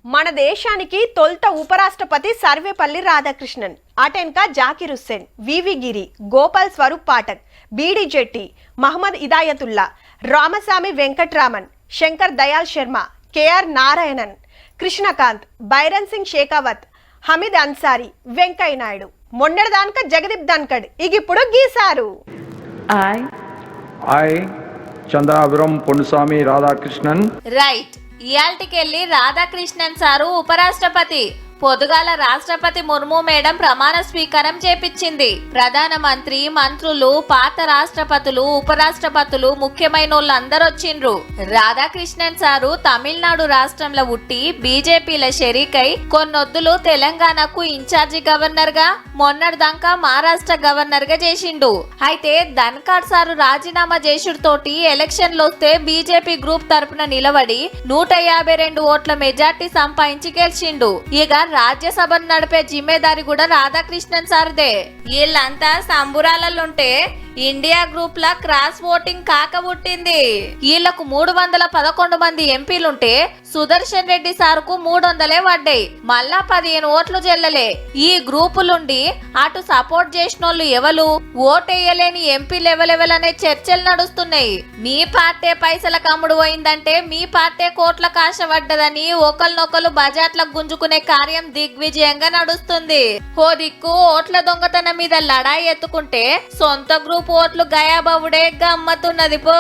మన దేశానికి తొలుత ఉపరాష్ట్రపతి సర్వేపల్లి రాధాకృష్ణన్, అటెన్క Zakir Hussain, V V Giri, Gopal Swarup Pathak, B D Jatti, Mohammad Hidayatullah, Ramaswamy Venkataraman, Shankar Dayal Sharma, K R Narayanan, Krishan Kant, Bhairon Singh Shekhawat, Hamid Ansari, Venkaiah Naidu, మొన్నటిదానిక జగదీప్ ధన్కడ్ ఇగిప్పుడు గీసారు. చంద్రాపురం పొన్నుస్వామి రాధాకృష్ణన్. రైట్, ఇయాల్టికెళ్ళి రాధాకృష్ణన్ సారు ఉపరాష్ట్రపతి. పొద్దుగాల రాష్ట్రపతి ముర్ము మేడం ప్రమాణ స్వీకారం చేపించింది. ప్రధానమంత్రి, మంత్రులు, పాత రాష్ట్రపతులు, ఉపరాష్ట్రపతులు, ముఖ్యమైన వాళ్ళందరూ వచ్చిండ్రు. రాధాకృష్ణన్ సారు తమిళనాడు రాష్ట్రంలో ఉట్టి బీజేపీల షరీకై కొన్నొద్దులు తెలంగాణకు ఇన్ఛార్జి గవర్నర్ గా, మొన్నటిదాకా మహారాష్ట్ర గవర్నర్ గా చేసిండు. అయితే ధన్కడ్ సారు రాజీనామా చేసుడుతోటి ఎలక్షన్లు వస్తే బీజేపీ గ్రూప్ తరపున నిలబడి 152 ఓట్ల మెజార్టీ సంపాదించి గెలిచిండు. ఇక రాజ్యసభను నడిపే జిమ్మేదారి కూడా రాధాకృష్ణన్ సార్దే. వీళ్ళంతా సంబురాలలుంటే ఇండియా గ్రూప్ లా క్రాస్ ఓటింగ్ కాకబుట్టింది. వీళ్లకు 311 మంది ఎంపీలుంటే సుదర్శన్ రెడ్డి సార్కు 300 పడ్డాయి. మళ్ళా 15 ఓట్లు చెల్లలే. ఈ గ్రూపులుండి అటు సపోర్ట్ చేసినోళ్ళు ఎవరు, ఓటేయలేని ఎంపీలు ఎవరెవలనే చర్చలు నడుస్తున్నాయి. మీ పార్టీ పైసల కమ్ముడు పోయిందంటే మీ పార్టీ కోట్ల కాశ పడ్డదని ఒకరినొకరు బజాట్లకు గుంజుకునే కార్యం దిగ్విజయంగా నడుస్తుంది. ఓ దిక్కు ఓట్ల దొంగతనం మీద లడాయి ఎత్తుకుంటే సొంత గ్రూప్ ఓట్లు గయాబావుడే గమ్మతున్నది పో.